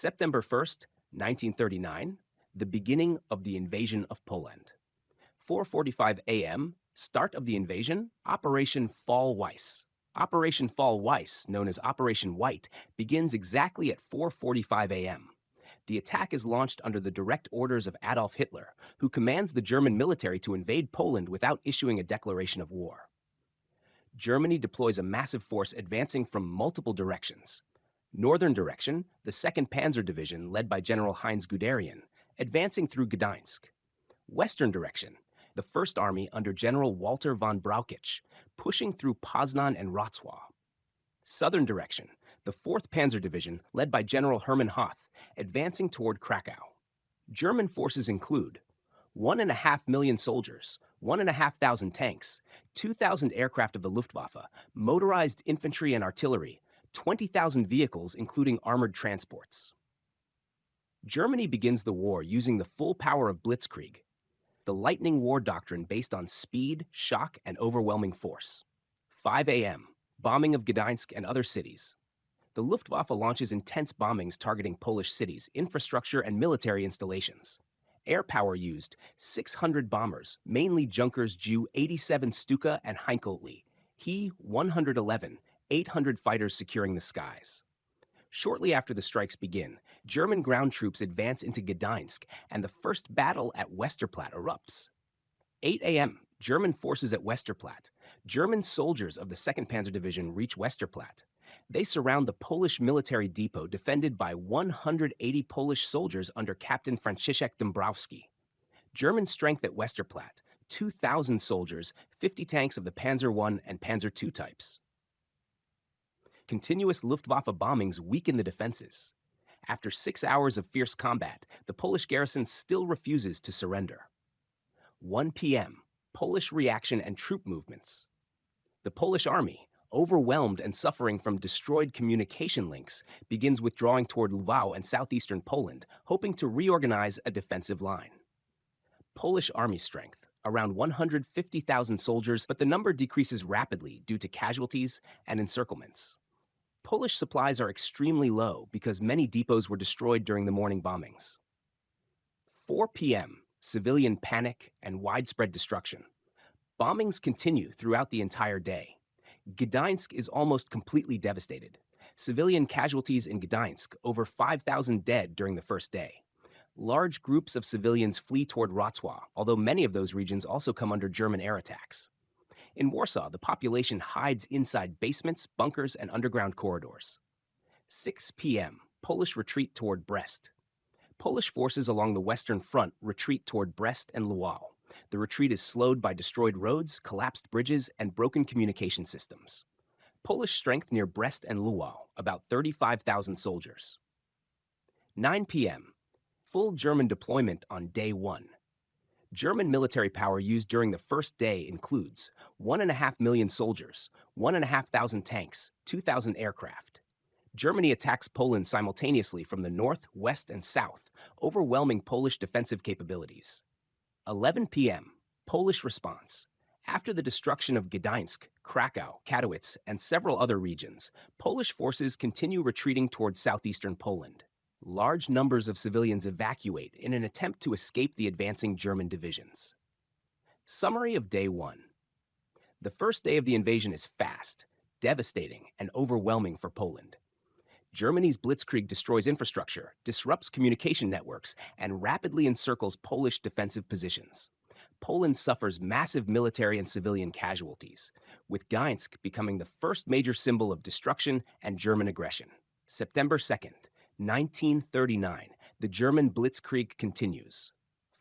September 1st, 1939, the beginning of the invasion of Poland. 4:45 a.m., start of the invasion, Operation Fall Weiss. Operation Fall Weiss, known as Operation White, begins exactly at 4:45 a.m. The attack is launched under the direct orders of Adolf Hitler, who commands the German military to invade Poland without issuing a declaration of war. Germany deploys a massive force advancing from multiple directions. Northern direction, the 2nd Panzer Division, led by General Heinz Guderian, advancing through Gdańsk. Western direction, the First Army under General Walter von Brauchitsch, pushing through Poznan and Wrocław. Southern direction, the 4th Panzer Division, led by General Hermann Hoth, advancing toward Krakow. German forces include 1.5 million soldiers, 1,500 tanks, 2,000 aircraft of the Luftwaffe, motorized infantry and artillery, 20,000 vehicles including armored transports. Germany begins the war using the full power of Blitzkrieg, the lightning war doctrine based on speed, shock, and overwhelming force. 5 a.m., bombing of Gdańsk and other cities. The Luftwaffe launches intense bombings targeting Polish cities, infrastructure, and military installations. Air power used, 600 bombers, mainly Junkers Ju-87 Stuka and Heinkelli, He-111, 800 fighters securing the skies. Shortly after the strikes begin, German ground troops advance into Gdańsk, and the first battle at Westerplatte erupts. 8 a.m., German forces at Westerplatte. German soldiers of the 2nd Panzer Division reach Westerplatte. They surround the Polish military depot defended by 180 Polish soldiers under Captain Franciszek Dąbrowski. German strength at Westerplatte, 2,000 soldiers, 50 tanks of the Panzer I and Panzer II types. Continuous Luftwaffe bombings weaken the defenses. After 6 hours of fierce combat, the Polish garrison still refuses to surrender. 1 p.m., Polish reaction and troop movements. The Polish army, overwhelmed and suffering from destroyed communication links, begins withdrawing toward Lwów and southeastern Poland, hoping to reorganize a defensive line. Polish army strength, around 150,000 soldiers, but the number decreases rapidly due to casualties and encirclements. Polish supplies are extremely low because many depots were destroyed during the morning bombings. 4 p.m., civilian panic and widespread destruction. Bombings continue throughout the entire day. Gdańsk is almost completely devastated. Civilian casualties in Gdańsk, over 5,000 dead during the first day. Large groups of civilians flee toward Wrocław, although many of those regions also come under German air attacks. In Warsaw, the population hides inside basements, bunkers, and underground corridors. 6 p.m., Polish retreat toward Brest. Polish forces along the Western Front retreat toward Brest and Lwów. The retreat is slowed by destroyed roads, collapsed bridges, and broken communication systems. Polish strength near Brest and Lwów, about 35,000 soldiers. 9 p.m., full German deployment on day 1. German military power used during the first day includes 1.5 million soldiers, 1,500 tanks, 2,000 aircraft. Germany attacks Poland simultaneously from the north, west, and south, overwhelming Polish defensive capabilities. 11 p.m., Polish response. After the destruction of Gdańsk, Krakow, Katowice, and several other regions, Polish forces continue retreating toward southeastern Poland. Large numbers of civilians evacuate in an attempt to escape the advancing German divisions. Summary of Day 1. The first day of the invasion is fast, devastating, and overwhelming for Poland. Germany's Blitzkrieg destroys infrastructure, disrupts communication networks, and rapidly encircles Polish defensive positions. Poland suffers massive military and civilian casualties, with Gdańsk becoming the first major symbol of destruction and German aggression. September 2nd, 1939, the German Blitzkrieg continues.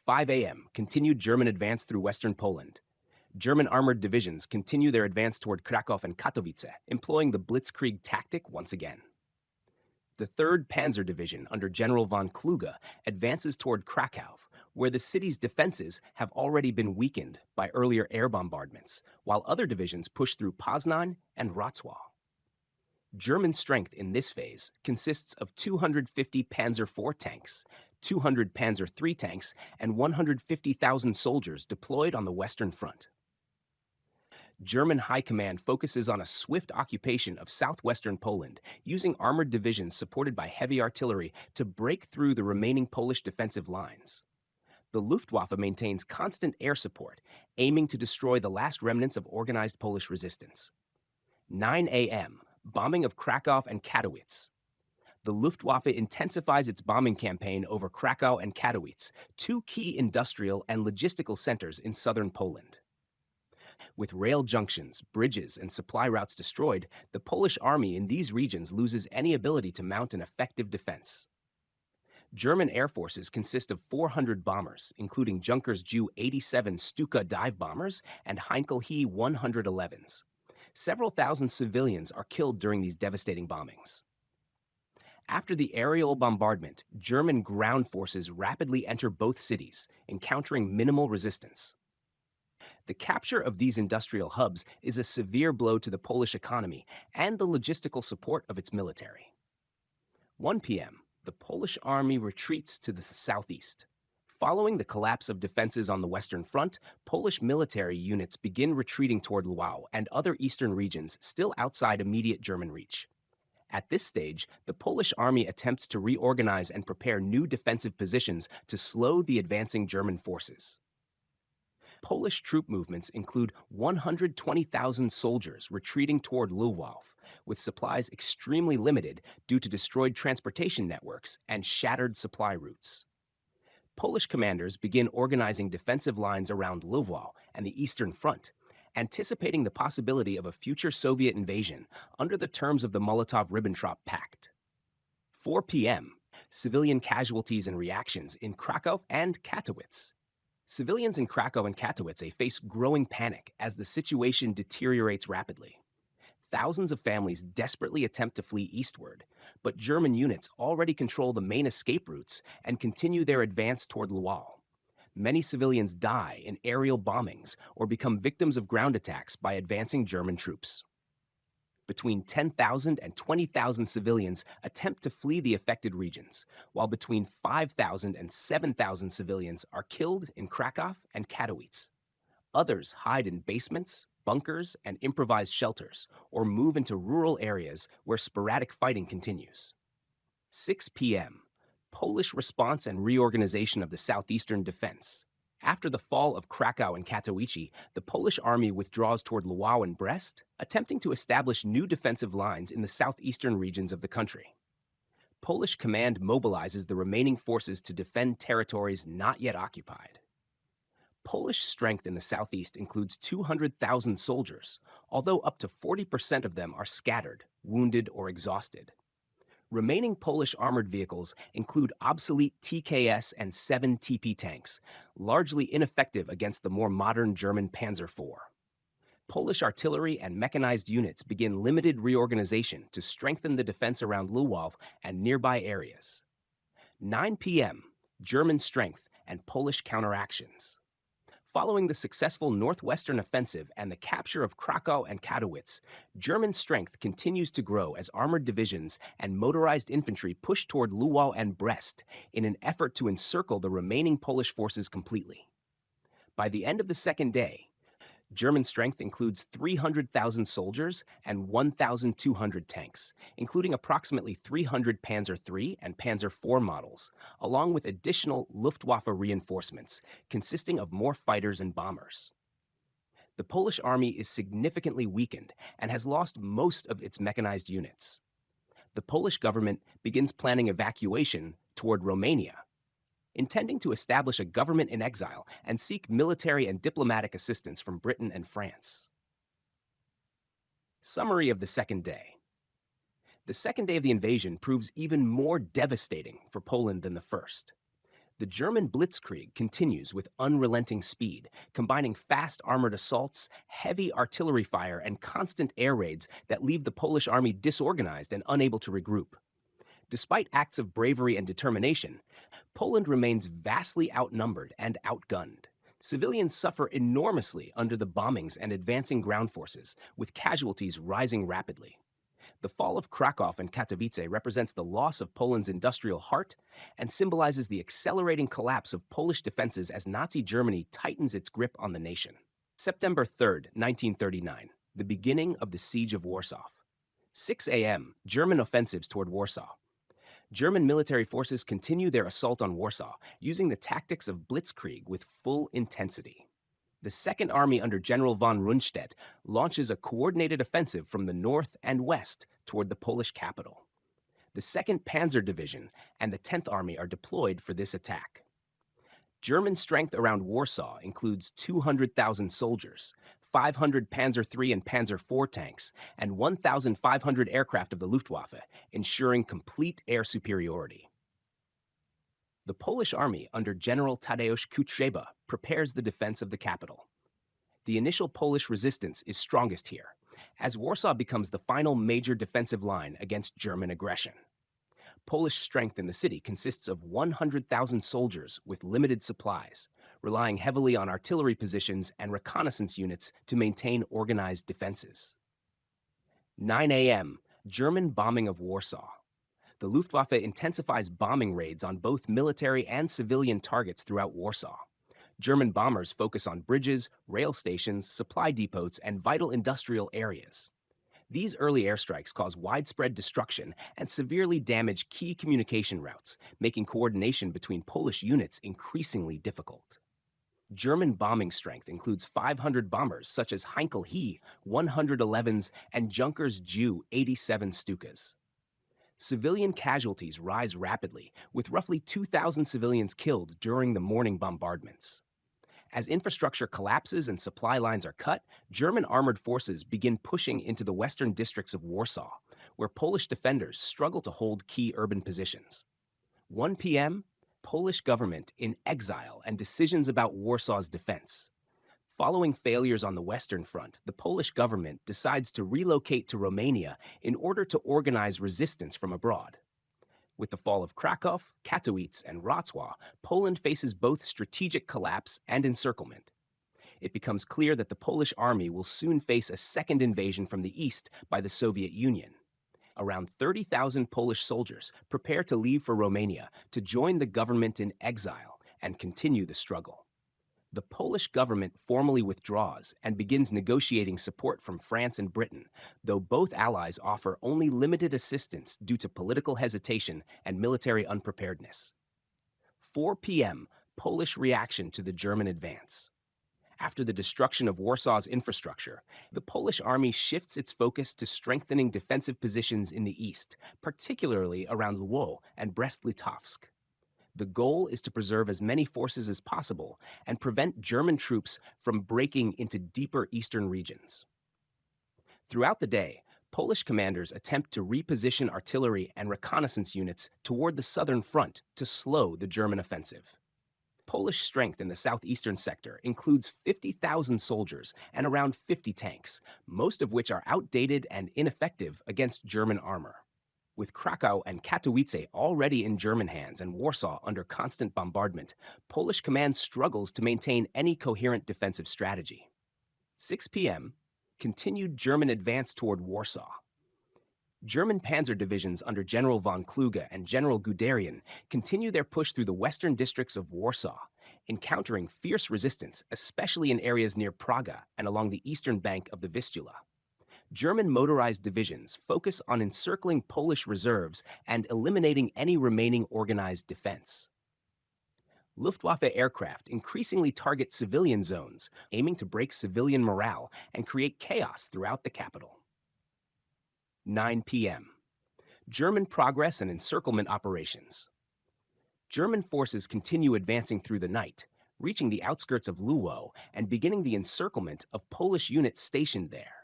5 a.m., continued German advance through western Poland. German armored divisions continue their advance toward Kraków and Katowice, employing the Blitzkrieg tactic once again. The 3rd Panzer Division under General von Kluge advances toward Kraków, where the city's defenses have already been weakened by earlier air bombardments, while other divisions push through Poznan and Wrocław. German strength in this phase consists of 250 Panzer IV tanks, 200 Panzer III tanks, and 150,000 soldiers deployed on the Western Front. German High Command focuses on a swift occupation of southwestern Poland, using armored divisions supported by heavy artillery to break through the remaining Polish defensive lines. The Luftwaffe maintains constant air support, aiming to destroy the last remnants of organized Polish resistance. 9 a.m. Bombing of Krakow and Katowice. The Luftwaffe intensifies its bombing campaign over Krakow and Katowice, two key industrial and logistical centers in southern Poland. With rail junctions, bridges, and supply routes destroyed, the Polish army in these regions loses any ability to mount an effective defense. German air forces consist of 400 bombers, including Junkers Ju-87 Stuka dive bombers and Heinkel He 111s. Several thousand civilians are killed during these devastating bombings. After the aerial bombardment, German ground forces rapidly enter both cities, encountering minimal resistance. The capture of these industrial hubs is a severe blow to the Polish economy and the logistical support of its military. 1 p.m. The Polish army retreats to the southeast. Following the collapse of defenses on the Western Front, Polish military units begin retreating toward Lwów and other eastern regions still outside immediate German reach. At this stage, the Polish army attempts to reorganize and prepare new defensive positions to slow the advancing German forces. Polish troop movements include 120,000 soldiers retreating toward Lwów, with supplies extremely limited due to destroyed transportation networks and shattered supply routes. Polish commanders begin organizing defensive lines around Lwów and the Eastern Front, anticipating the possibility of a future Soviet invasion under the terms of the Molotov-Ribbentrop Pact. 4 p.m. Civilian casualties and reactions in Krakow and Katowice. Civilians in Krakow and Katowice face growing panic as the situation deteriorates rapidly. Thousands of families desperately attempt to flee eastward, but German units already control the main escape routes and continue their advance toward Lwów. Many civilians die in aerial bombings or become victims of ground attacks by advancing German troops. Between 10,000 and 20,000 civilians attempt to flee the affected regions, while between 5,000 and 7,000 civilians are killed in Krakow and Katowice. Others hide in basements, bunkers, and improvised shelters, or move into rural areas where sporadic fighting continues. 6 p.m. Polish response and reorganization of the southeastern defense. After the fall of Krakow and Katowice, the Polish army withdraws toward Lwów and Brest, attempting to establish new defensive lines in the southeastern regions of the country. Polish command mobilizes the remaining forces to defend territories not yet occupied. Polish strength in the southeast includes 200,000 soldiers, although up to 40% of them are scattered, wounded, or exhausted. Remaining Polish armored vehicles include obsolete TKS and 7 TP tanks, largely ineffective against the more modern German Panzer IV. Polish artillery and mechanized units begin limited reorganization to strengthen the defense around Lwów and nearby areas. 9 p.m. German strength and Polish counteractions. Following the successful northwestern offensive and the capture of Krakow and Katowice, German strength continues to grow as armored divisions and motorized infantry push toward Lwów and Brest in an effort to encircle the remaining Polish forces completely. By the end of the second day, German strength includes 300,000 soldiers and 1,200 tanks, including approximately 300 Panzer III and Panzer IV models, along with additional Luftwaffe reinforcements consisting of more fighters and bombers. The Polish army is significantly weakened and has lost most of its mechanized units. The Polish government begins planning evacuation toward Romania, intending to establish a government in exile and seek military and diplomatic assistance from Britain and France. Summary of the second day. The second day of the invasion proves even more devastating for Poland than the first. The German Blitzkrieg continues with unrelenting speed, combining fast armored assaults, heavy artillery fire, and constant air raids that leave the Polish army disorganized and unable to regroup. Despite acts of bravery and determination, Poland remains vastly outnumbered and outgunned. Civilians suffer enormously under the bombings and advancing ground forces, with casualties rising rapidly. The fall of Krakow and Katowice represents the loss of Poland's industrial heart and symbolizes the accelerating collapse of Polish defenses as Nazi Germany tightens its grip on the nation. September 3rd, 1939, the beginning of the Siege of Warsaw. 6 a.m., German offensives toward Warsaw. German military forces continue their assault on Warsaw, using the tactics of Blitzkrieg with full intensity. The Second Army under General von Rundstedt launches a coordinated offensive from the north and west toward the Polish capital. The 2nd Panzer Division and the 10th Army are deployed for this attack. German strength around Warsaw includes 200,000 soldiers, 500 Panzer III and Panzer IV tanks, and 1,500 aircraft of the Luftwaffe, ensuring complete air superiority. The Polish army under General Tadeusz Kutrzeba prepares the defense of the capital. The initial Polish resistance is strongest here, as Warsaw becomes the final major defensive line against German aggression. Polish strength in the city consists of 100,000 soldiers with limited supplies, relying heavily on artillery positions and reconnaissance units to maintain organized defenses. 9 a.m., German bombing of Warsaw. The Luftwaffe intensifies bombing raids on both military and civilian targets throughout Warsaw. German bombers focus on bridges, rail stations, supply depots, and vital industrial areas. These early airstrikes cause widespread destruction and severely damage key communication routes, making coordination between Polish units increasingly difficult. German bombing strength includes 500 bombers such as Heinkel He 111s and Junkers Ju 87 Stukas. Civilian casualties rise rapidly, with roughly 2,000 civilians killed during the morning bombardments. As infrastructure collapses and supply lines are cut, German armored forces begin pushing into the western districts of Warsaw, where Polish defenders struggle to hold key urban positions. 1 p.m., Polish government in exile and decisions about Warsaw's defense. Following failures on the Western Front, the Polish government decides to relocate to Romania in order to organize resistance from abroad. With the fall of Krakow, Katowice, and Wrocław, Poland faces both strategic collapse and encirclement. It becomes clear that the Polish army will soon face a second invasion from the east by the Soviet Union. Around 30,000 Polish soldiers prepare to leave for Romania to join the government in exile and continue the struggle. The Polish government formally withdraws and begins negotiating support from France and Britain, though both allies offer only limited assistance due to political hesitation and military unpreparedness. 4 p.m., Polish reaction to the German advance. After the destruction of Warsaw's infrastructure, the Polish army shifts its focus to strengthening defensive positions in the east, particularly around Lwów and Brest-Litovsk. The goal is to preserve as many forces as possible and prevent German troops from breaking into deeper eastern regions. Throughout the day, Polish commanders attempt to reposition artillery and reconnaissance units toward the southern front to slow the German offensive. Polish strength in the southeastern sector includes 50,000 soldiers and around 50 tanks, most of which are outdated and ineffective against German armor. With Krakow and Katowice already in German hands and Warsaw under constant bombardment, Polish command struggles to maintain any coherent defensive strategy. 6 p.m., continued German advance toward Warsaw. German panzer divisions under General von Kluge and General Guderian continue their push through the western districts of Warsaw, encountering fierce resistance, especially in areas near Praga and along the eastern bank of the Vistula. German motorized divisions focus on encircling Polish reserves and eliminating any remaining organized defense. Luftwaffe aircraft increasingly target civilian zones, aiming to break civilian morale and create chaos throughout the capital. 9 p.m. German progress and encirclement operations. German forces continue advancing through the night, reaching the outskirts of Lwów and beginning the encirclement of Polish units stationed there.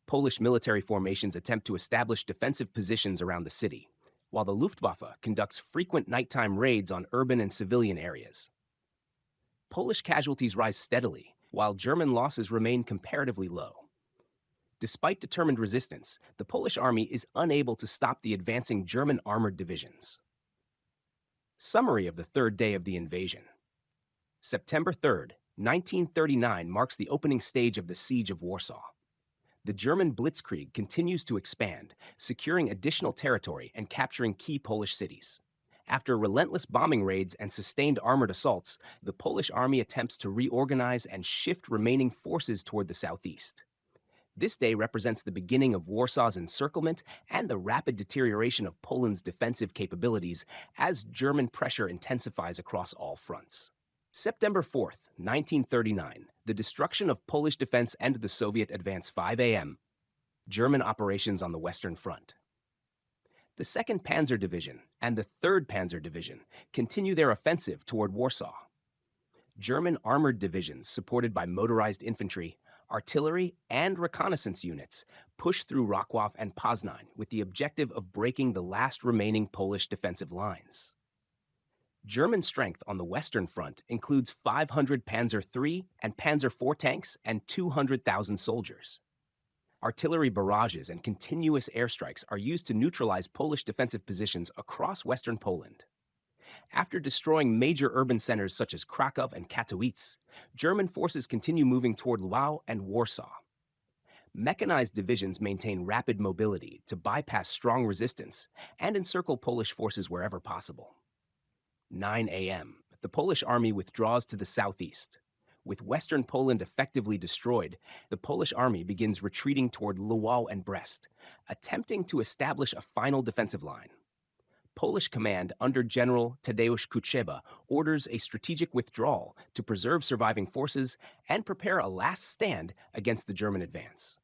Polish military formations attempt to establish defensive positions around the city, while the Luftwaffe conducts frequent nighttime raids on urban and civilian areas. Polish casualties rise steadily, while German losses remain comparatively low. Despite determined resistance, the Polish army is unable to stop the advancing German armored divisions. Summary of the third day of the invasion. September 3rd, 1939 marks the opening stage of the Siege of Warsaw. The German Blitzkrieg continues to expand, securing additional territory and capturing key Polish cities. After relentless bombing raids and sustained armored assaults, the Polish army attempts to reorganize and shift remaining forces toward the southeast. This day represents the beginning of Warsaw's encirclement and the rapid deterioration of Poland's defensive capabilities as German pressure intensifies across all fronts. September 4th, 1939, the destruction of Polish defense ended the Soviet advance 5 a.m. German operations on the Western Front. The 2nd Panzer Division and the 3rd Panzer Division continue their offensive toward Warsaw. German armored divisions supported by motorized infantry, artillery, and reconnaissance units push through Wrocław and Poznań with the objective of breaking the last remaining Polish defensive lines. German strength on the Western Front includes 500 Panzer III and Panzer IV tanks and 200,000 soldiers. Artillery barrages and continuous airstrikes are used to neutralize Polish defensive positions across western Poland. After destroying major urban centers such as Kraków and Katowice, German forces continue moving toward Lwów and Warsaw. Mechanized divisions maintain rapid mobility to bypass strong resistance and encircle Polish forces wherever possible. 9 a.m., the Polish army withdraws to the southeast. With western Poland effectively destroyed, the Polish army begins retreating toward Lwów and Brest, attempting to establish a final defensive line. Polish command under General Tadeusz Kuczeba orders a strategic withdrawal to preserve surviving forces and prepare a last stand against the German advance.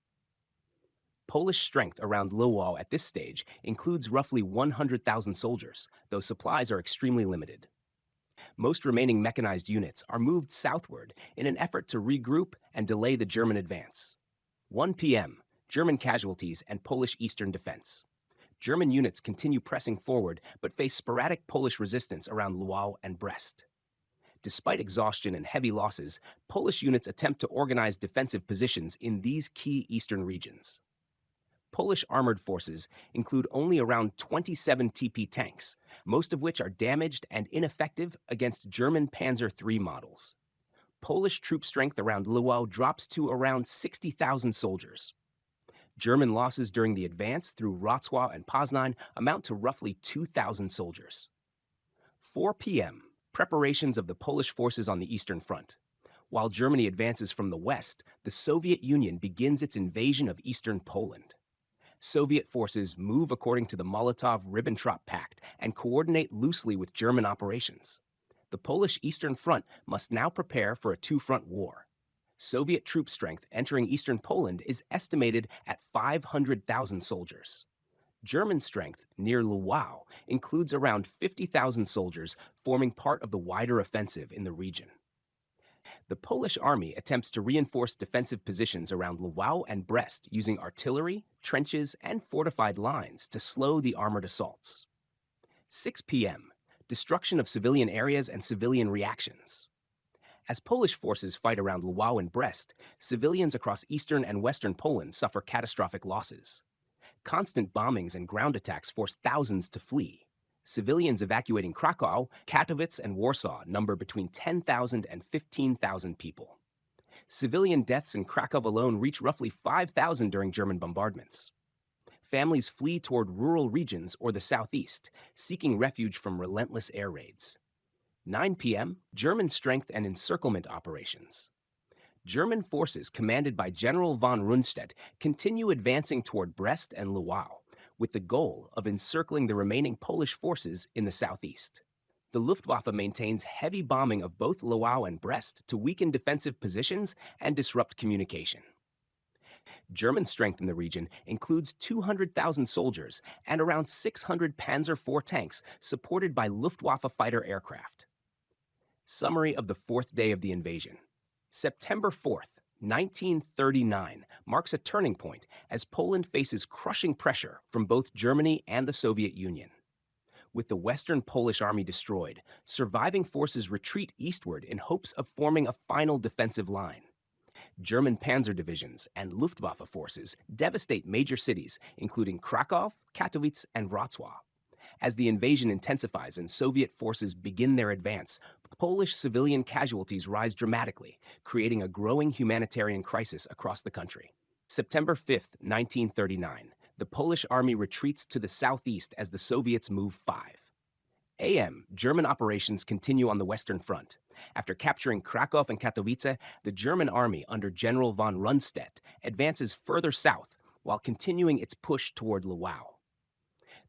Polish strength around Lwów at this stage includes roughly 100,000 soldiers, though supplies are extremely limited. Most remaining mechanized units are moved southward in an effort to regroup and delay the German advance. 1 p.m., German casualties and Polish eastern defense. German units continue pressing forward but face sporadic Polish resistance around Lwów and Brest. Despite exhaustion and heavy losses, Polish units attempt to organize defensive positions in these key eastern regions. Polish armored forces include only around 27 TP tanks, most of which are damaged and ineffective against German Panzer III models. Polish troop strength around Lwów drops to around 60,000 soldiers. German losses during the advance through Wrocław and Poznań amount to roughly 2,000 soldiers. 4 p.m., preparations of the Polish forces on the Eastern Front. While Germany advances from the west, the Soviet Union begins its invasion of eastern Poland. Soviet forces move according to the Molotov-Ribbentrop Pact and coordinate loosely with German operations. The Polish Eastern Front must now prepare for a two-front war. Soviet troop strength entering eastern Poland is estimated at 500,000 soldiers. German strength near Lwów includes around 50,000 soldiers forming part of the wider offensive in the region. The Polish army attempts to reinforce defensive positions around Lwów and Brest using artillery, trenches, and fortified lines to slow the armored assaults. 6 p.m., destruction of civilian areas and civilian reactions. As Polish forces fight around Lwów and Brest, civilians across eastern and western Poland suffer catastrophic losses. Constant bombings and ground attacks force thousands to flee. Civilians evacuating Kraków, Katowice, and Warsaw number between 10,000 and 15,000 people. Civilian deaths in Kraków alone reach roughly 5,000 during German bombardments. Families flee toward rural regions or the southeast, seeking refuge from relentless air raids. 9 p.m., German strength and encirclement operations. German forces commanded by General von Rundstedt continue advancing toward Brest and Lwów, with the goal of encircling the remaining Polish forces in the southeast. The Luftwaffe maintains heavy bombing of both Lwów and Brest to weaken defensive positions and disrupt communication. German strength in the region includes 200,000 soldiers and around 600 Panzer IV tanks supported by Luftwaffe fighter aircraft. Summary of the fourth day of the invasion. September 4th, 1939 marks a turning point as Poland faces crushing pressure from both Germany and the Soviet Union. With the Western Polish army destroyed, surviving forces retreat eastward in hopes of forming a final defensive line. German panzer divisions and Luftwaffe forces devastate major cities, including Kraków, Katowice, and Wrocław. As the invasion intensifies and Soviet forces begin their advance, Polish civilian casualties rise dramatically, creating a growing humanitarian crisis across the country. September 5th, 1939, the Polish army retreats to the southeast as the Soviets move 5. a.m., German operations continue on the Western Front. After capturing Krakow and Katowice, the German army under General von Rundstedt advances further south while continuing its push toward Lwów.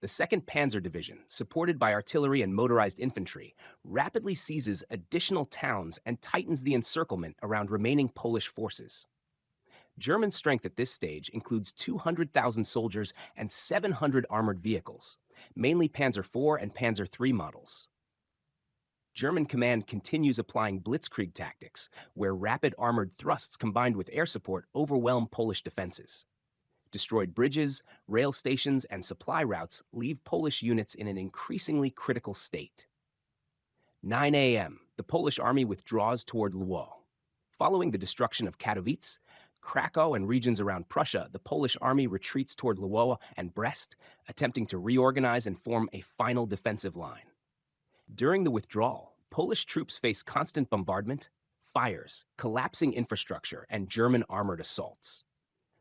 The 2nd Panzer Division, supported by artillery and motorized infantry, rapidly seizes additional towns and tightens the encirclement around remaining Polish forces. German strength at this stage includes 200,000 soldiers and 700 armored vehicles, mainly Panzer IV and Panzer III models. German command continues applying Blitzkrieg tactics, where rapid armored thrusts combined with air support overwhelm Polish defenses. Destroyed bridges, rail stations, and supply routes leave Polish units in an increasingly critical state. 9 a.m., the Polish army withdraws toward Lwów. Following the destruction of Katowice, Krakow, and regions around Prussia, the Polish army retreats toward Lwów and Brest, attempting to reorganize and form a final defensive line. During the withdrawal, Polish troops face constant bombardment, fires, collapsing infrastructure, and German armored assaults.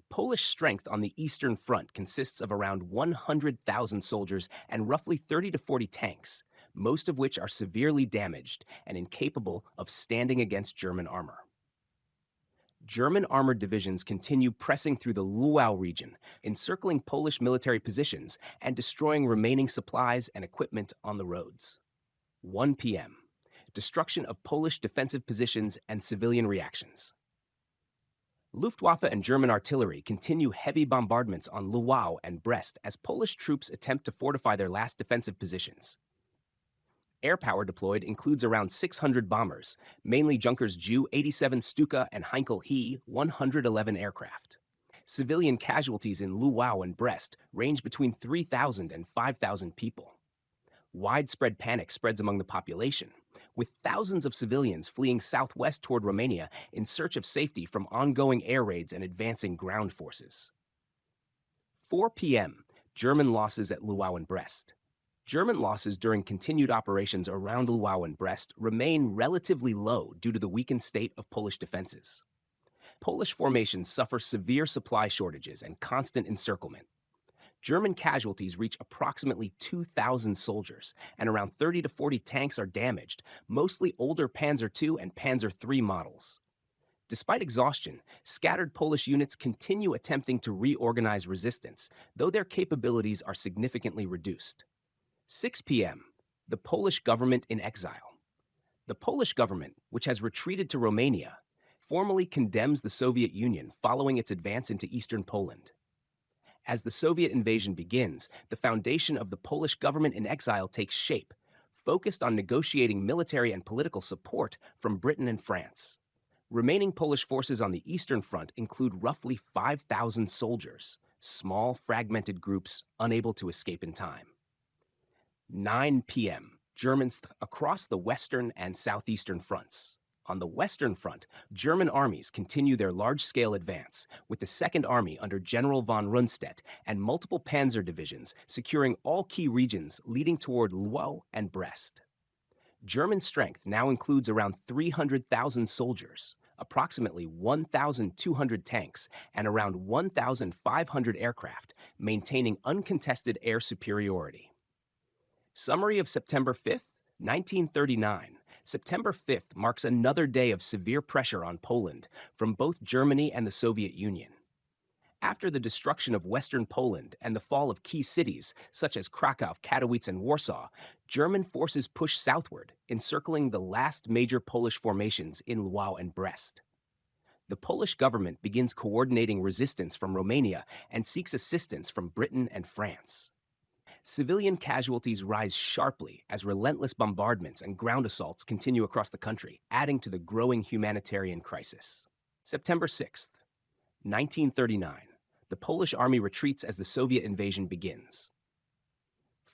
Polish strength on the Eastern Front consists of around 100,000 soldiers and roughly 30 to 40 tanks, most of which are severely damaged and incapable of standing against German armor. German armored divisions continue pressing through the Lwów region, encircling Polish military positions and destroying remaining supplies and equipment on the roads. 1 p.m. Destruction of Polish defensive positions and civilian reactions. Luftwaffe and German artillery continue heavy bombardments on Lwów and Brest as Polish troops attempt to fortify their last defensive positions. Air power deployed includes around 600 bombers, mainly Junkers Ju-87 Stuka and Heinkel He 111 aircraft. Civilian casualties in Lwów and Brest range between 3,000 and 5,000 people. Widespread panic spreads among the population, with thousands of civilians fleeing southwest toward Romania in search of safety from ongoing air raids and advancing ground forces. 4 p.m., German losses at Lwów and Brest. German losses during continued operations around Lwów and Brest remain relatively low due to the weakened state of Polish defenses. Polish formations suffer severe supply shortages and constant encirclement. German casualties reach approximately 2,000 soldiers, and around 30 to 40 tanks are damaged, mostly older Panzer II and Panzer III models. Despite exhaustion, scattered Polish units continue attempting to reorganize resistance, though their capabilities are significantly reduced. 6 p.m., the Polish government in exile. The Polish government, which has retreated to Romania, formally condemns the Soviet Union following its advance into eastern Poland. As the Soviet invasion begins, the foundation of the Polish government in exile takes shape, focused on negotiating military and political support from Britain and France. Remaining Polish forces on the Eastern Front include roughly 5,000 soldiers, small fragmented groups unable to escape in time. 9 p.m., Germans across the Western and Southeastern fronts. On the Western Front, German armies continue their large-scale advance, with the Second Army under General von Rundstedt and multiple panzer divisions securing all key regions leading toward Lwów and Brest. German strength now includes around 300,000 soldiers, approximately 1,200 tanks, and around 1,500 aircraft, maintaining uncontested air superiority. Summary of September 5th, 1939. September 5th marks another day of severe pressure on Poland from both Germany and the Soviet Union. After the destruction of Western Poland and the fall of key cities such as Krakow, Katowice, and Warsaw, German forces push southward, encircling the last major Polish formations in Lwów and Brest. The Polish government begins coordinating resistance from Romania and seeks assistance from Britain and France. Civilian casualties rise sharply as relentless bombardments and ground assaults continue across the country, adding to the growing humanitarian crisis. September 6th, 1939. The Polish army retreats as the Soviet invasion begins.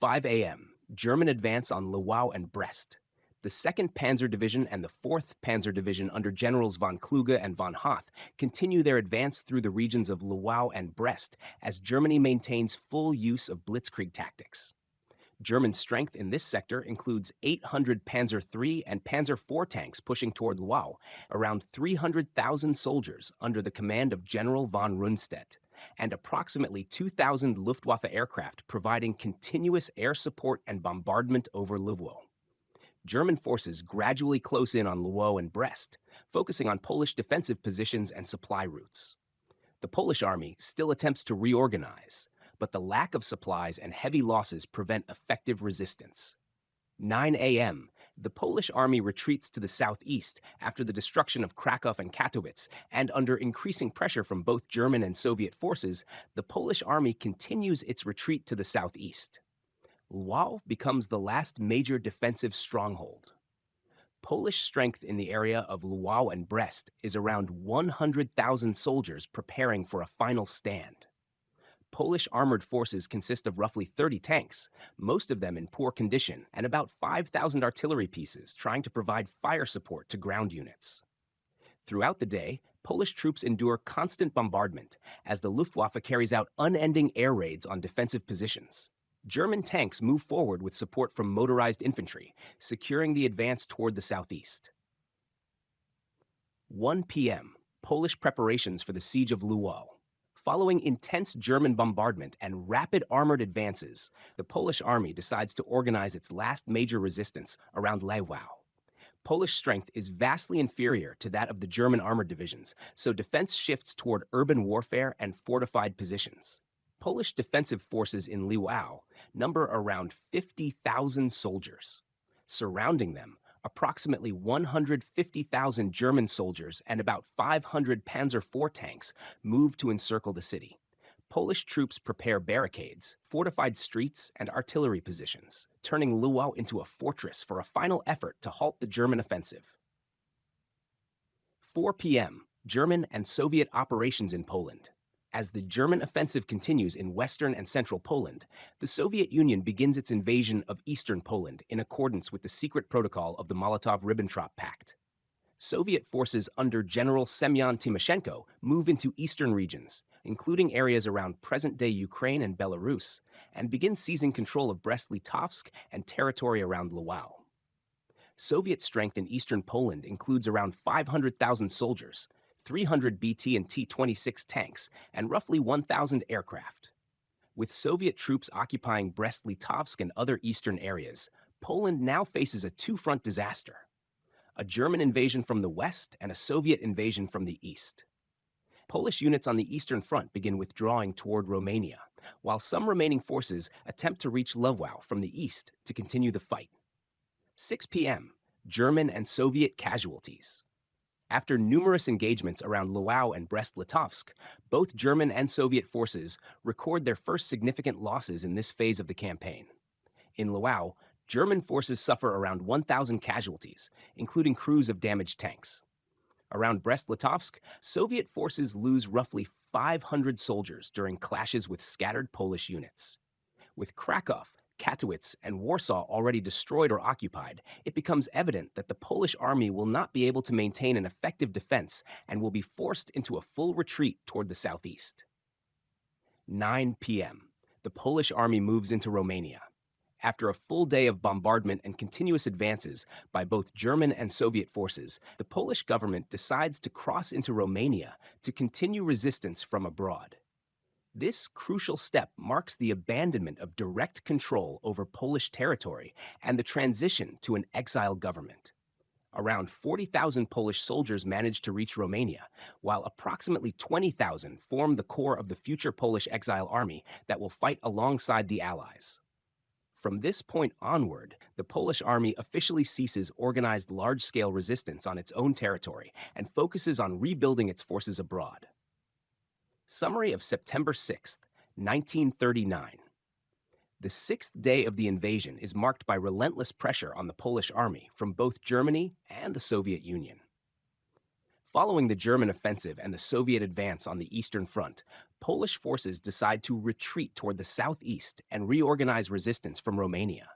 5 a.m. German advance on Lwów and Brest. The 2nd Panzer Division and the 4th Panzer Division under Generals von Kluge and von Hoth continue their advance through the regions of Lwów and Brest as Germany maintains full use of Blitzkrieg tactics. German strength in this sector includes 800 Panzer III and Panzer IV tanks pushing toward Lwów, around 300,000 soldiers under the command of General von Rundstedt, and approximately 2,000 Luftwaffe aircraft providing continuous air support and bombardment over Lwów. German forces gradually close in on Lwów and Brest, focusing on Polish defensive positions and supply routes. The Polish army still attempts to reorganize, but the lack of supplies and heavy losses prevent effective resistance. 9 a.m., the Polish army retreats to the southeast after the destruction of Kraków and Katowice, and under increasing pressure from both German and Soviet forces, the Polish army continues its retreat to the southeast. Lwów becomes the last major defensive stronghold. Polish strength in the area of Lwów and Brest is around 100,000 soldiers preparing for a final stand. Polish armored forces consist of roughly 30 tanks, most of them in poor condition, and about 5,000 artillery pieces trying to provide fire support to ground units. Throughout the day, Polish troops endure constant bombardment as the Luftwaffe carries out unending air raids on defensive positions. German tanks move forward with support from motorized infantry, securing the advance toward the southeast. 1 p.m., Polish preparations for the siege of Lwów. Following intense German bombardment and rapid armored advances, the Polish army decides to organize its last major resistance around Lwów. Polish strength is vastly inferior to that of the German armored divisions, so defense shifts toward urban warfare and fortified positions. Polish defensive forces in Lwów number around 50,000 soldiers. Surrounding them, approximately 150,000 German soldiers and about 500 Panzer IV tanks move to encircle the city. Polish troops prepare barricades, fortified streets, and artillery positions, turning Lwów into a fortress for a final effort to halt the German offensive. 4 p.m., German and Soviet operations in Poland. As the German offensive continues in western and central Poland, the Soviet Union begins its invasion of eastern Poland in accordance with the secret protocol of the Molotov-Ribbentrop Pact. Soviet forces under General Semyon Timoshenko move into eastern regions, including areas around present-day Ukraine and Belarus, and begin seizing control of Brest-Litovsk and territory around Lwów. Soviet strength in eastern Poland includes around 500,000 soldiers, 300 BT and T-26 tanks, and roughly 1,000 aircraft. With Soviet troops occupying Brest-Litovsk and other eastern areas, Poland now faces a two-front disaster: a German invasion from the west and a Soviet invasion from the east. Polish units on the eastern front begin withdrawing toward Romania, while some remaining forces attempt to reach Lwów from the east to continue the fight. 6 p.m., German and Soviet casualties. After numerous engagements around Lwów and Brest-Litovsk, both German and Soviet forces record their first significant losses in this phase of the campaign. In Lwów, German forces suffer around 1,000 casualties, including crews of damaged tanks. Around Brest-Litovsk, Soviet forces lose roughly 500 soldiers during clashes with scattered Polish units. With Kraków, Katowice, and Warsaw already destroyed or occupied, it becomes evident that the Polish army will not be able to maintain an effective defense and will be forced into a full retreat toward the southeast. 9 p.m., the Polish army moves into Romania. After a full day of bombardment and continuous advances by both German and Soviet forces, the Polish government decides to cross into Romania to continue resistance from abroad. This crucial step marks the abandonment of direct control over Polish territory and the transition to an exile government. Around 40,000 Polish soldiers managed to reach Romania, while approximately 20,000 form the core of the future Polish exile army that will fight alongside the Allies. From this point onward, the Polish army officially ceases organized large-scale resistance on its own territory and focuses on rebuilding its forces abroad. Summary of September 6, 1939. The sixth day of the invasion is marked by relentless pressure on the Polish army from both Germany and the Soviet Union. Following the German offensive and the Soviet advance on the Eastern Front, Polish forces decide to retreat toward the southeast and reorganize resistance from Romania.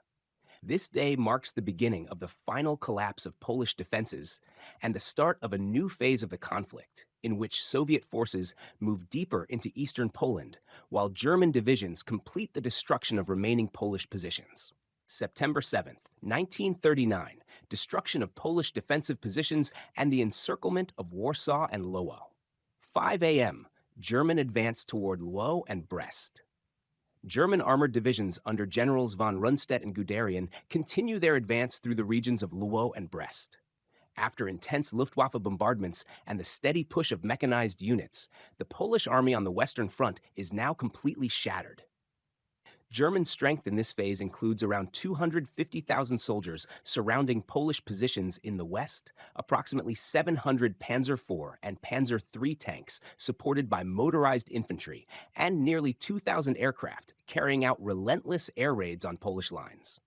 This day marks the beginning of the final collapse of Polish defenses and the start of a new phase of the conflict, in which Soviet forces move deeper into eastern Poland, while German divisions complete the destruction of remaining Polish positions. September 7, 1939, destruction of Polish defensive positions and the encirclement of Warsaw and Lwów. 5 a.m., German advance toward Lwów and Brest. German armored divisions under Generals von Rundstedt and Guderian continue their advance through the regions of Lwów and Brest. After intense Luftwaffe bombardments and the steady push of mechanized units, the Polish army on the Western Front is now completely shattered. German strength in this phase includes around 250,000 soldiers surrounding Polish positions in the west, approximately 700 Panzer IV and Panzer III tanks supported by motorized infantry, and nearly 2,000 aircraft carrying out relentless air raids on Polish lines.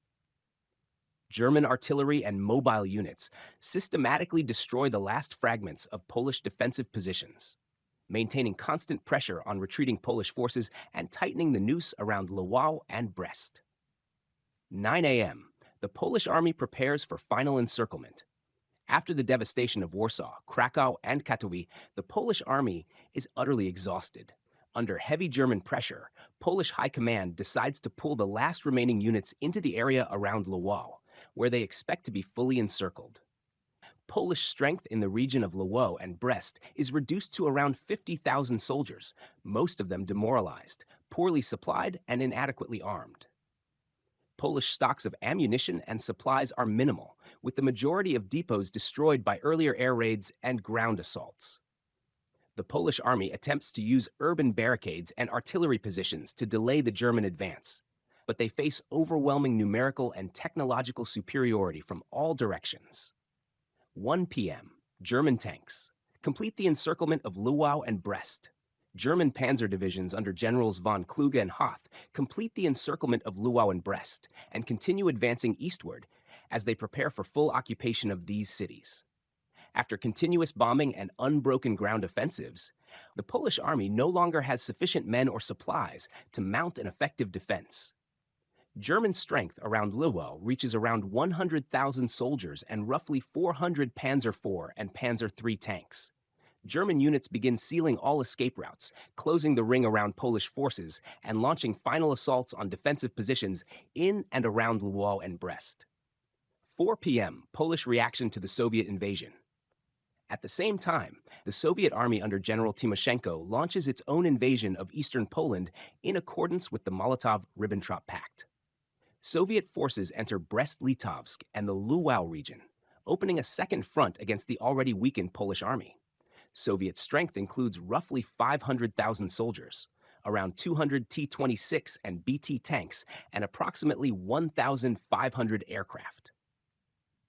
German artillery and mobile units systematically destroy the last fragments of Polish defensive positions, maintaining constant pressure on retreating Polish forces and tightening the noose around Lwów and Brest. 9 a.m., the Polish army prepares for final encirclement. After the devastation of Warsaw, Krakow, and Katowice, the Polish army is utterly exhausted. Under heavy German pressure, Polish high command decides to pull the last remaining units into the area around Lwów, where they expect to be fully encircled. Polish strength in the region of Lwów and Brest is reduced to around 50,000 soldiers, most of them demoralized, poorly supplied, and inadequately armed. Polish stocks of ammunition and supplies are minimal, with the majority of depots destroyed by earlier air raids and ground assaults. The Polish army attempts to use urban barricades and artillery positions to delay the German advance, but they face overwhelming numerical and technological superiority from all directions. 1 p.m., German tanks complete the encirclement of Lwów and Brest. German panzer divisions under Generals von Kluge and Hoth complete the encirclement of Lwów and Brest and continue advancing eastward as they prepare for full occupation of these cities. After continuous bombing and unbroken ground offensives, the Polish army no longer has sufficient men or supplies to mount an effective defense. German strength around Lwów reaches around 100,000 soldiers and roughly 400 Panzer IV and Panzer III tanks. German units begin sealing all escape routes, closing the ring around Polish forces, and launching final assaults on defensive positions in and around Lwów and Brest. 4 p.m., Polish reaction to the Soviet invasion. At the same time, the Soviet army under General Timoshenko launches its own invasion of eastern Poland in accordance with the Molotov-Ribbentrop Pact. Soviet forces enter Brest-Litovsk and the Lwów region, opening a second front against the already weakened Polish army. Soviet strength includes roughly 500,000 soldiers, around 200 T-26 and BT tanks, and approximately 1,500 aircraft.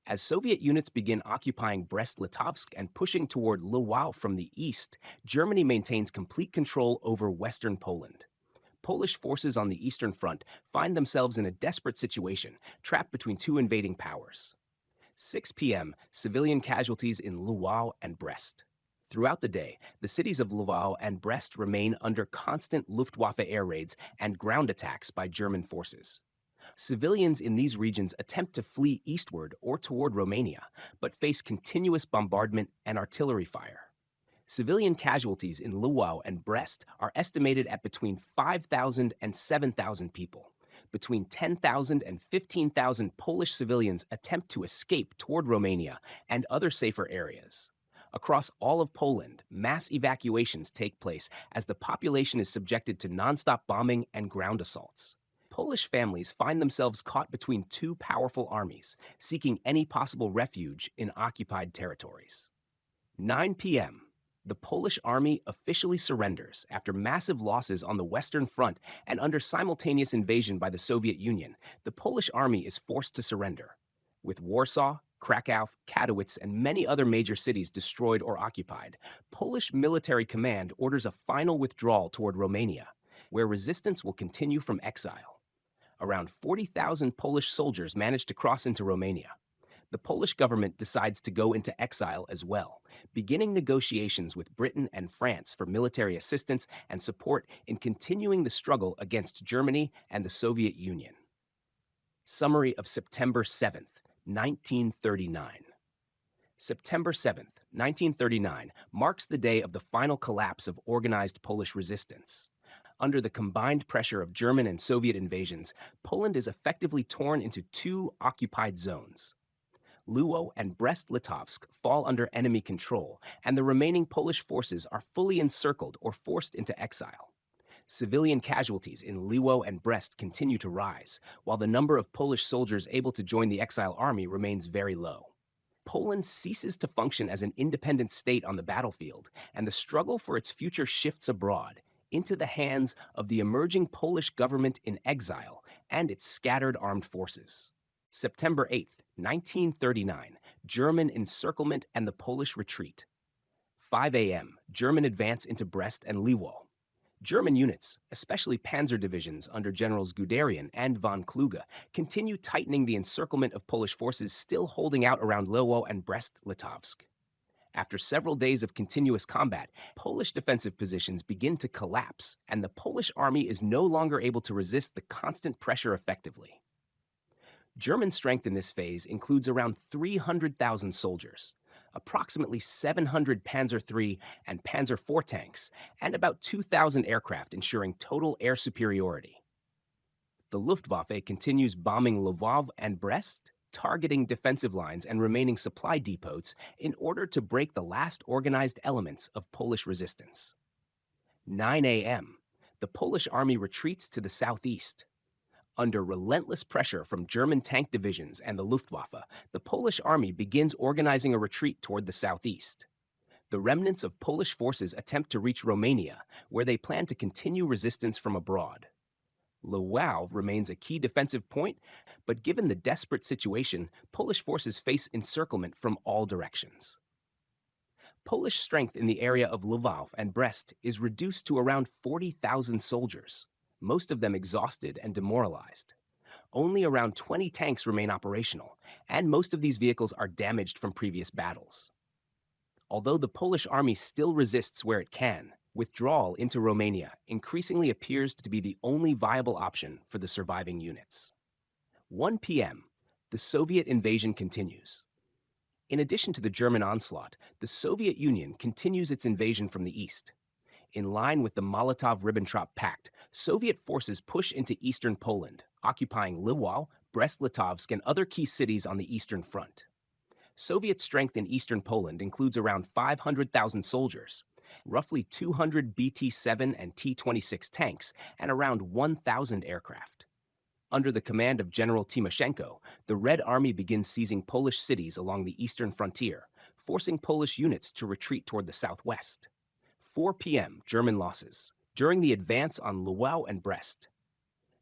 As Soviet units begin occupying Brest-Litovsk and pushing toward Lwów from the east, Germany maintains complete control over western Poland. Polish forces on the Eastern Front find themselves in a desperate situation, trapped between two invading powers. 6 p.m., civilian casualties in Lwów and Brest. Throughout the day, the cities of Lwów and Brest remain under constant Luftwaffe air raids and ground attacks by German forces. Civilians in these regions attempt to flee eastward or toward Romania, but face continuous bombardment and artillery fire. Civilian casualties in Lwów and Brest are estimated at between 5,000 and 7,000 people. Between 10,000 and 15,000 Polish civilians attempt to escape toward Romania and other safer areas. Across all of Poland, mass evacuations take place as the population is subjected to nonstop bombing and ground assaults. Polish families find themselves caught between two powerful armies, seeking any possible refuge in occupied territories. 9 p.m. The Polish army officially surrenders after massive losses on the Western Front and under simultaneous invasion by the Soviet Union. The Polish army is forced to surrender. With Warsaw, Krakow, Katowice, and many other major cities destroyed or occupied, Polish military command orders a final withdrawal toward Romania, where resistance will continue from exile. Around 40,000 Polish soldiers manage to cross into Romania. The Polish government decides to go into exile as well, beginning negotiations with Britain and France for military assistance and support in continuing the struggle against Germany and the Soviet Union. Summary of September 7th, 1939. September 7th, 1939 marks the day of the final collapse of organized Polish resistance. Under the combined pressure of German and Soviet invasions, Poland is effectively torn into two occupied zones. Luwo and Brest-Litovsk fall under enemy control, and the remaining Polish forces are fully encircled or forced into exile. Civilian casualties in Luwo and Brest continue to rise, while the number of Polish soldiers able to join the exile army remains very low. Poland ceases to function as an independent state on the battlefield, and the struggle for its future shifts abroad into the hands of the emerging Polish government in exile and its scattered armed forces. September 8, 1939, German encirclement and the Polish retreat. 5 a.m., German advance into Brest and Lwow. German units, especially panzer divisions under Generals Guderian and von Kluge, continue tightening the encirclement of Polish forces still holding out around Lwow and Brest-Litovsk. After several days of continuous combat, Polish defensive positions begin to collapse, and the Polish army is no longer able to resist the constant pressure effectively. German strength in this phase includes around 300,000 soldiers, approximately 700 Panzer III and Panzer IV tanks, and about 2,000 aircraft, ensuring total air superiority. The Luftwaffe continues bombing Lwow and Brest, targeting defensive lines and remaining supply depots in order to break the last organized elements of Polish resistance. 9 a.m., the Polish army retreats to the southeast. Under relentless pressure from German tank divisions and the Luftwaffe, the Polish army begins organizing a retreat toward the southeast. The remnants of Polish forces attempt to reach Romania, where they plan to continue resistance from abroad. Lwow remains a key defensive point, but given the desperate situation, Polish forces face encirclement from all directions. Polish strength in the area of Lwow and Brest is reduced to around 40,000 soldiers, most of them exhausted and demoralized. Only around 20 tanks remain operational, and most of these vehicles are damaged from previous battles. Although the Polish army still resists where it can, withdrawal into Romania increasingly appears to be the only viable option for the surviving units. 1 p.m., the Soviet invasion continues. In addition to the German onslaught, the Soviet Union continues its invasion from the east. In line with the Molotov-Ribbentrop Pact, Soviet forces push into eastern Poland, occupying Lwow, Brest-Litovsk, and other key cities on the eastern front. Soviet strength in eastern Poland includes around 500,000 soldiers, roughly 200 BT-7 and T-26 tanks, and around 1,000 aircraft. Under the command of General Timoshenko, the Red Army begins seizing Polish cities along the eastern frontier, forcing Polish units to retreat toward the southwest. 4 p.m., German losses. During the advance on Lwow and Brest.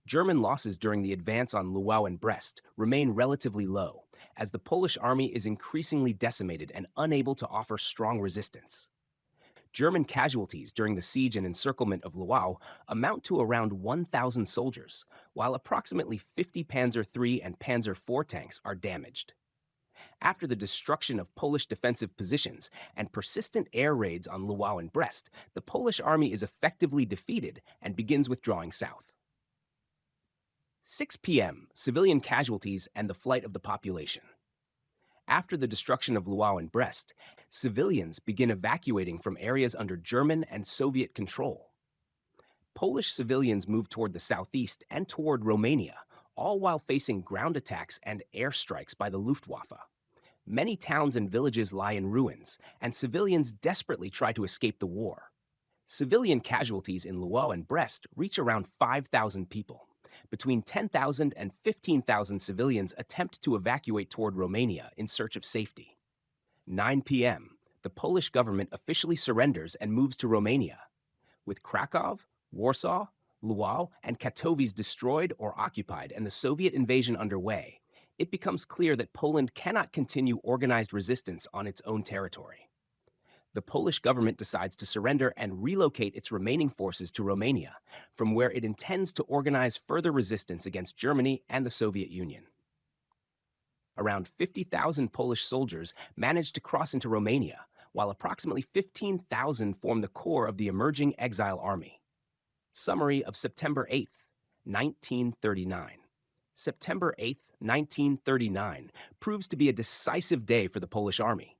German losses during the advance on Lwow and Brest remain relatively low, as the Polish army is increasingly decimated and unable to offer strong resistance. German casualties during the siege and encirclement of Lwow amount to around 1,000 soldiers, while approximately 50 Panzer III and Panzer IV tanks are damaged. After the destruction of Polish defensive positions and persistent air raids on Lwow and Brest, the Polish army is effectively defeated and begins withdrawing south. 6 p.m., civilian casualties and the flight of the population. After the destruction of Lwow and Brest, civilians begin evacuating from areas under German and Soviet control. Polish civilians move toward the southeast and toward Romania, all while facing ground attacks and airstrikes by the Luftwaffe. Many towns and villages lie in ruins, and civilians desperately try to escape the war. Civilian casualties in Lwow and Brest reach around 5,000 people. Between 10,000 and 15,000 civilians attempt to evacuate toward Romania in search of safety. 9 p.m., the Polish government officially surrenders and moves to Romania. With Krakow, Warsaw, Lwow, and Katowice destroyed or occupied and the Soviet invasion underway, it becomes clear that Poland cannot continue organized resistance on its own territory. The Polish government decides to surrender and relocate its remaining forces to Romania, from where it intends to organize further resistance against Germany and the Soviet Union. Around 50,000 Polish soldiers managed to cross into Romania, while approximately 15,000 form the core of the emerging exile army. Summary of September 8, 1939. September 8, 1939 proves to be a decisive day for the Polish army.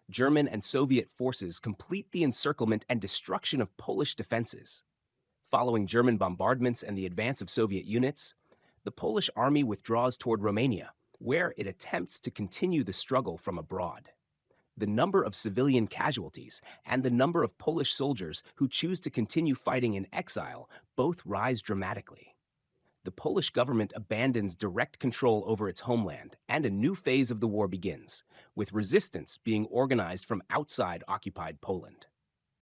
German and Soviet forces complete the encirclement and destruction of Polish defenses. Following German bombardments and the advance of Soviet units, the Polish army withdraws toward Romania, where it attempts to continue the struggle from abroad. The number of civilian casualties and the number of Polish soldiers who choose to continue fighting in exile both rise dramatically. The Polish government abandons direct control over its homeland, and a new phase of the war begins, with resistance being organized from outside occupied Poland.